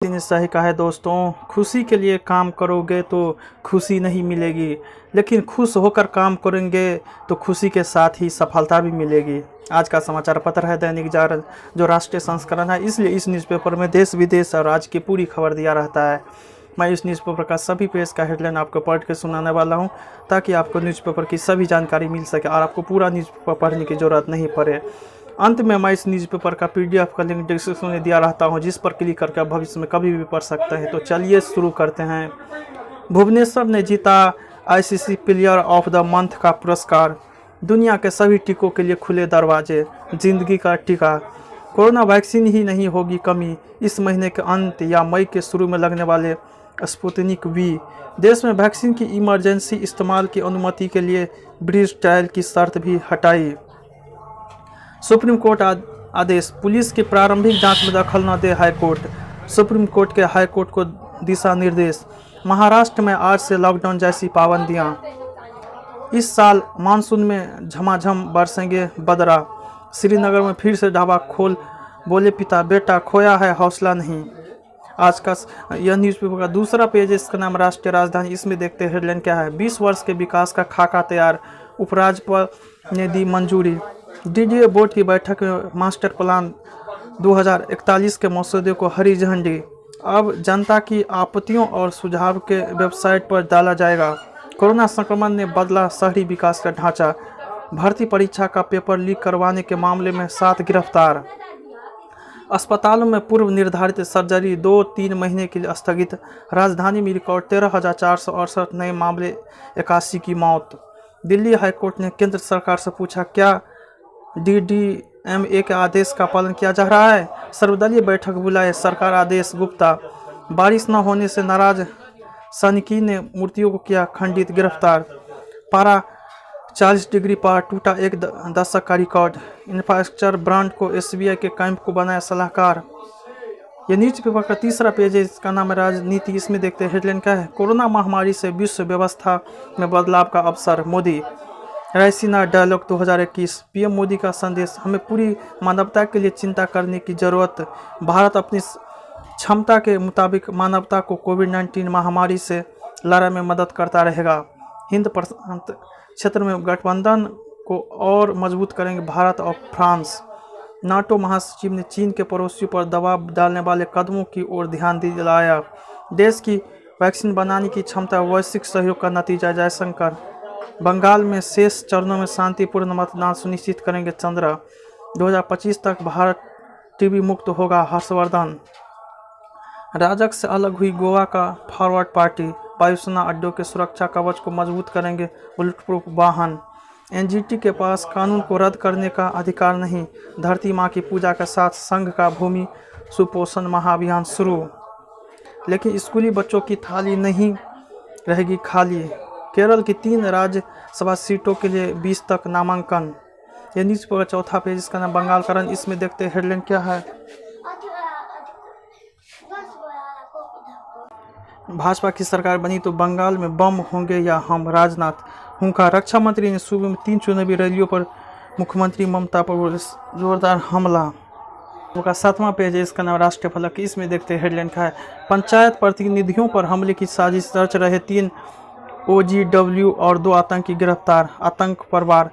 ने सही कहा है दोस्तों, खुशी के लिए काम करोगे तो खुशी नहीं मिलेगी, लेकिन खुश होकर काम करेंगे तो खुशी के साथ ही सफलता भी मिलेगी। आज का समाचार पत्र है दैनिक जागरण, जो राष्ट्रीय संस्करण है, इसलिए इस न्यूज़पेपर में देश विदेश और राज्य की पूरी खबर दिया रहता है। मैं इस न्यूज़पेपर का सभी पेज का हेडलाइन आपको पढ़ के सुनाने वाला हूं, ताकि आपको न्यूज़पेपर की सभी जानकारी मिल सके और आपको पूरा न्यूज़पेपर पढ़ने की ज़रूरत नहीं पड़े। अंत में मैं इस न्यूज़पेपर का पीडीएफ का लिंक डिस्क्रिप्शन में दिया रहता हूं, जिस पर क्लिक करके भविष्य में कभी भी पढ़ सकते हैं। तो चलिए शुरू करते हैं। भुवनेश्वर ने जीता ICC player of the month का पुरस्कार। दुनिया के सभी टीकों के लिए खुले दरवाजे, जिंदगी का टीका। कोरोना वैक्सीन ही नहीं होगी कमी, इस महीने के अंत या मई के शुरू में लगने वाले स्पुतनिक वी। देश में वैक्सीन की इमरजेंसी इस्तेमाल की अनुमति के लिए ब्रिज ट्रायल की शर्त भी हटाई। सुप्रीम कोर्ट आदेश, पुलिस की प्रारंभिक जांच में दखल न दे हाईकोर्ट। सुप्रीम कोर्ट के हाईकोर्ट को दिशा निर्देश। महाराष्ट्र में आज से लॉकडाउन जैसी पाबंदियां। इस साल मानसून में झमाझम बरसेंगे बदरा। श्रीनगर में फिर से ढाबा खोल, बोले पिता बेटा खोया है हौसला नहीं। आज का यह न्यूज़पेपर का दूसरा पेज, इसका नाम राष्ट्रीय राजधानी। इसमें देखते हैं हेडलाइन क्या है। 20 वर्ष के विकास का खाका तैयार, उपराज्यपाल ने दी मंजूरी। डीडीए बोर्ड की बैठक में मास्टर प्लान 2041 के मसौदे को हरी झंडी। अब जनता की आपत्तियों और सुझाव के वेबसाइट पर डाला जाएगा। कोरोना संक्रमण ने बदला शहरी विकास का ढांचा। भर्ती परीक्षा का पेपर लीक करवाने के मामले में 7 गिरफ्तार। अस्पतालों में पूर्व निर्धारित सर्जरी 2-3 महीने के लिए स्थगित। राजधानी में रिकॉर्ड 13,468 नए मामले, 81 की मौत। दिल्ली हाईकोर्ट ने केंद्र सरकार से पूछा, क्या डीडीएमए के आदेश का पालन किया जा रहा है? सर्वदलीय बैठक बुलाए, सरकार आदेश गुप्ता। बारिश न होने से नाराज सैनिकी ने मूर्तियों को किया खंडित, गिरफ्तार। पारा 40 डिग्री पार, टूटा एक दशक का रिकॉर्ड। इंफ्रास्ट्रक्चर ब्रांड को एसबीआई के कैंप को बनाया सलाहकार। यह न्यूज़पेपर का तीसरा पेज है, इसका नाम है राजनीति। इसमें देखते हैं हेडलाइन क्या है। कोरोना महामारी से विश्व व्यवस्था में बदलाव का अवसर, मोदी। रायसीना डायलॉग 2021। पीएम मोदी का संदेश, हमें पूरी मानवता के लिए चिंता करने की जरूरत। भारत अपनी क्षमता के मुताबिक मानवता को कोविड-19 महामारी से लड़ाई में मदद करता रहेगा। हिंद प्रशांत क्षेत्र में गठबंधन को और मजबूत करेंगे भारत और फ्रांस। नाटो महासचिव ने चीन के पड़ोसियों पर दबाव डालने वाले कदमों की ओर ध्यान दिलाया। देश की वैक्सीन बनाने की क्षमता वैश्विक सहयोग का नतीजा, जयशंकर। बंगाल में शेष चरणों में शांतिपूर्ण मतदान सुनिश्चित करेंगे चंद्रा। 2025 तक भारत टीबी मुक्त होगा, हर्षवर्धन। राजग से अलग हुई गोवा का फॉरवर्ड पार्टी। वायुसेना अड्डों के सुरक्षा कवच को मजबूत करेंगे बुलेट प्रूफ वाहन। एनजीटी के पास कानून को रद्द करने का अधिकार नहीं। धरती माँ की पूजा के साथ संघ का भूमि सुपोषण महाअभियान शुरू। लेकिन स्कूली बच्चों की थाली नहीं रहेगी खाली। केरल की 3 राज्यसभा सीटों के लिए 20 तक नामांकन। यह न्यूज़पेपर का चौथा पेज, इसका नाम बंगाल का रन। इसमें देखते हैं हेडलाइन क्या है। भाजपा की सरकार बनी तो बंगाल में बम होंगे या हम, राजनाथ। हुंकार, रक्षा मंत्री ने सूबे में 3 चुनावी रैलियों पर मुख्यमंत्री ममता पर जोरदार हमला। का 7वां पेज है, इसका नाम राष्ट्रीय फलक। इसमें देखते हैं हेडलाइन क्या है। पंचायत प्रतिनिधियों पर हमले की साजिश रच रहे 3 OGW और 2 आतंकी गिरफ्तार। आतंक परवार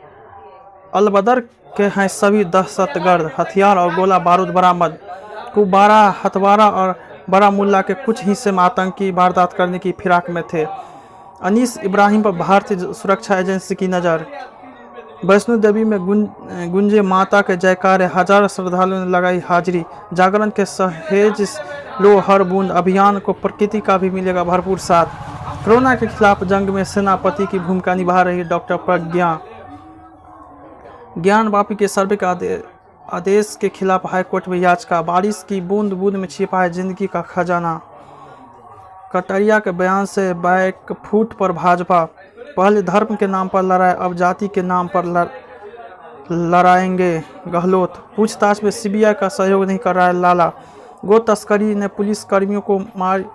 अलबदर के हैं सभी दहशतगर्द। हथियार और गोला बारूद बरामद। कुबारा, हथवारा और बारामुल्ला के कुछ हिस्से में आतंकी वारदात करने की फिराक में थे। अनीस इब्राहिम पर भारतीय सुरक्षा एजेंसी की नज़र। वैष्णो देवी में गुंजे माता के जयकारे, हजारों श्रद्धालुओं ने लगाई हाजिरी। जागरण के सहेज लो हर बूंद अभियान को प्रकृति का भी मिलेगा भरपूर साथ। कोरोना के खिलाफ जंग में सेनापति की भूमिका निभा रही डॉक्टर प्रज्ञा। ज्ञान वापी के सर्वे के आदेश के खिलाफ हाईकोर्ट में याचिका। बारिश की बूंद बूंद में छिपा है जिंदगी का खजाना। कटारिया के बयान से बैकफुट पर भाजपा। पहले धर्म के नाम पर लड़ाए, अब जाति के नाम पर लड़ाएंगे, गहलोत। पूछताछ में सीबीआई का सहयोग नहीं कर रहा है लाला। गो तस्करी ने पुलिस कर्मियों को मार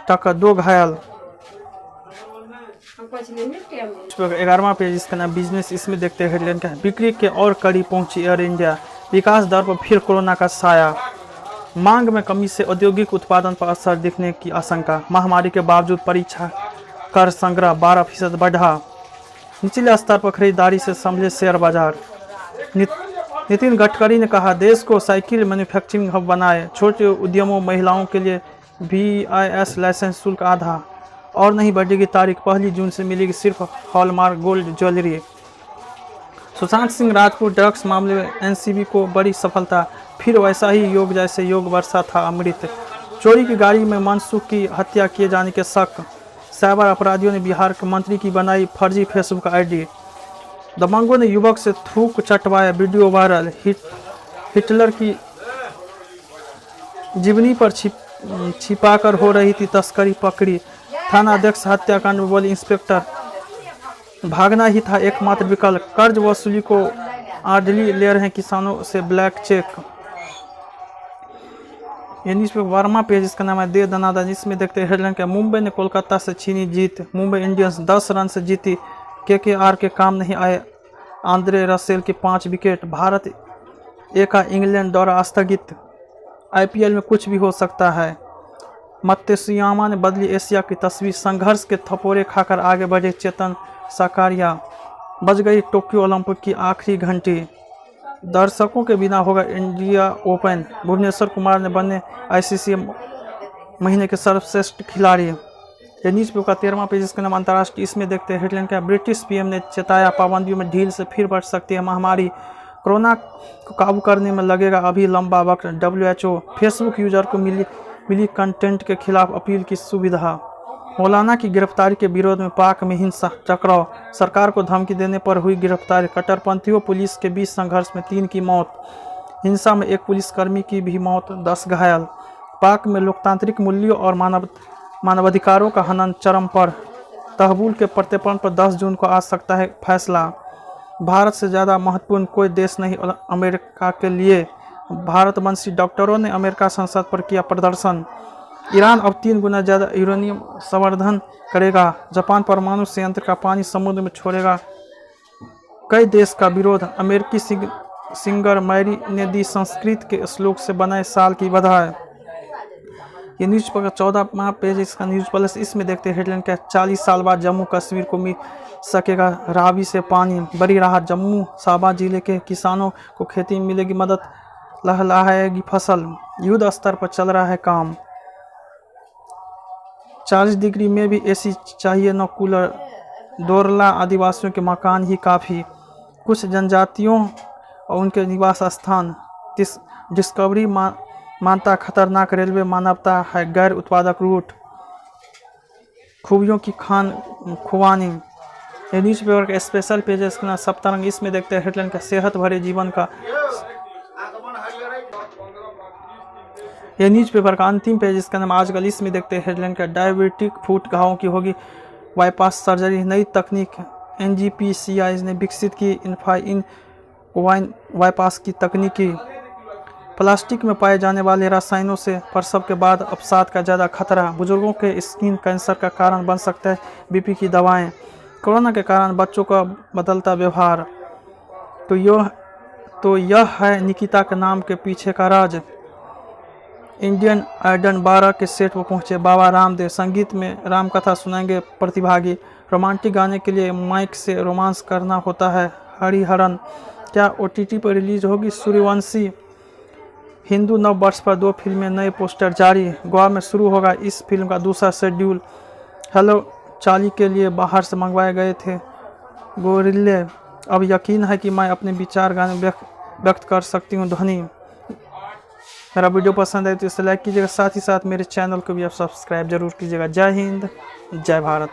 टक्कर, 2 घायल। 11वां पेज, इसका नाम बिजनेस। इसमें देखते हैं हेडलाइन क्या है। बिक्री के और कड़ी पहुंची एयर इंडिया। विकास दर पर फिर कोरोना का साया। मांग में कमी से औद्योगिक उत्पादन पर असर दिखने की आशंका। महामारी के बावजूद परीक्षा कर संग्रह 12% बढ़ा। निचले स्तर पर खरीदारी से संभले शेयर बाजार। नितिन गडकरी ने कहा, देश को साइकिल मैन्युफैक्चरिंग हब बनाए। छोटे उद्यमों, महिलाओं के लिए BIS लाइसेंस शुल्क आधा और नहीं बढ़ेगी तारीख। 1 जून से मिलेगी सिर्फ hallmark gold jewellery. Sushant Singh Rajput drugs मामले में NCB को बड़ी सफलता। फिर वैसा ही योग जैसे योग वर्षा था अमृत। चोरी की गाड़ी में मनसुख की हत्या किए जाने के शक। साइबर अपराधियों ने बिहार के मंत्री की बनाई फर्जी फेसबुक ID। दबंगों ने युवक से थूक चटवाया, वीडियो वायरल। हिटलर की जीवनी पर छिपाकर हो रही थी तस्करी, पकड़ी। थाना अध्यक्ष हत्याकांड में बोले इंस्पेक्टर, भागना ही था एकमात्र विकल्प। कर्ज वसूली को आड़ली ले रहे हैं किसानों से ब्लैक चेक। ये न्यूज पे 12वां पेज, इसका नाम है दे दनादन। इसमें देखते हैं हेडलाइन क्या, मुंबई ने कोलकाता से छीनी जीत। मुंबई इंडियंस 10 रन से जीती। KKR के काम नहीं आए आंद्रे रसेल के 5 विकेट। भारत का इंग्लैंड दौरा स्थगित। IPL में कुछ भी हो सकता है। मत्स्ययामा ने बदली एशिया की तस्वीर। संघर्ष के थपोरे खाकर आगे बढ़े चेतन साकारिया। बज गई टोक्यो ओलंपिक की आखिरी घंटी। दर्शकों के बिना होगा इंडिया ओपन। भुवनेश्वर कुमार ने बने ICC महीने के सर्वश्रेष्ठ खिलाड़ी। ये न्यूज पेपर का 13वां पेज, इसका नाम अंतर्राष्ट्रीय। इसमें देखते हैं हेडलाइन क्या, ब्रिटिश PM ने चेताया, पाबंदियों में ढील से फिर बढ़ सकती है महामारी। कोरोना को काबू करने में लगेगा अभी लंबा वक्त। WHO फेसबुक यूजर को मिली कंटेंट के खिलाफ अपील की सुविधा। मौलाना की गिरफ्तारी के विरोध में पाक में हिंसा टकराव। सरकार को धमकी देने पर हुई गिरफ्तारी। कट्टरपंथियों पुलिस के बीच संघर्ष में 3 की मौत। हिंसा में 1 पुलिसकर्मी की भी मौत, 10 घायल। पाक में लोकतांत्रिक मूल्यों और मानवाधिकारों का हनन चरम पर। तहबूल के प्रत्यर्पण पर 10 जून को आ सकता है फैसला। भारत से ज़्यादा महत्वपूर्ण कोई देश नहीं अमेरिका के लिए। भारतवंशी डॉक्टरों ने अमेरिका संसद पर किया प्रदर्शन। ईरान अब 3 गुना ज़्यादा यूरेनियम संवर्धन करेगा। जापान परमाणु संयंत्र का पानी समुद्र में छोड़ेगा। कई देश का विरोध। अमेरिकी सिंगर मैरी ने दी संस्कृत के श्लोक से बनाए साल की बधाई। ये न्यूज पर 14वां पेज, इसका न्यूज प्लस। इसमें देखते हैं हेडलाइन क्या, 40 साल बाद जम्मू कश्मीर को मिल सकेगा रावी से पानी। बड़ी राहत। जम्मू साबा जिले के किसानों को खेती में मिलेगी मदद। लहलहाएगी फसल। युद्ध स्तर पर चल रहा है काम। 40 डिग्री में भी AC चाहिए, न कूलर। दोरला आदिवासियों के मकान ही काफ़ी। कुछ जनजातियों और उनके निवास स्थान। डिस्कवरी मानता खतरनाक रेलवे मानवता है गैर उत्पादक रूट। खूबियों की खान खुबानी। ये न्यूज पेपर का स्पेशल पेज, इसका सप्तारंग। इसमें देखते हैं हेडलाइन का, सेहत भरे जीवन का। ये न्यूज पेपर का अंतिम पेज, इसका नाम आजकल। इसमें देखते हैं हेडलाइन का, डायबिटिक फुट घावों की होगी बाईपास सर्जरी। नई तकनीक NGPCI ने विकसित की इन बाईपास की तकनीकी। प्लास्टिक में पाए जाने वाले रसायनों से प्रसव के बाद अवसाद का ज़्यादा खतरा। बुजुर्गों के स्किन कैंसर का कारण बन सकता है BP की दवाएं। कोरोना के कारण बच्चों का बदलता व्यवहार। तो यह है निकिता के नाम के पीछे का राज। इंडियन आइडल 12 के सेट पर पहुंचे बाबा रामदेव। संगीत में रामकथा सुनाएंगे प्रतिभागी। रोमांटिक गाने के लिए माइक से रोमांस करना होता है। हरिहरन। क्या OTT पर रिलीज होगी सूर्यवंशी। हिंदू नव वर्ष पर 2 फिल्में, नए पोस्टर जारी। गोवा में शुरू होगा इस फिल्म का दूसरा शेड्यूल। हेलो चाली के लिए बाहर से मंगवाए गए थे गोरिल्ले। अब यकीन है कि मैं अपने विचार गाने व्यक्त कर सकती हूँ ध्वनि। मेरा वीडियो पसंद आए तो इसे लाइक कीजिएगा, साथ ही साथ मेरे चैनल को भी आप सब्सक्राइब जरूर कीजिएगा। जय हिंद, जय भारत।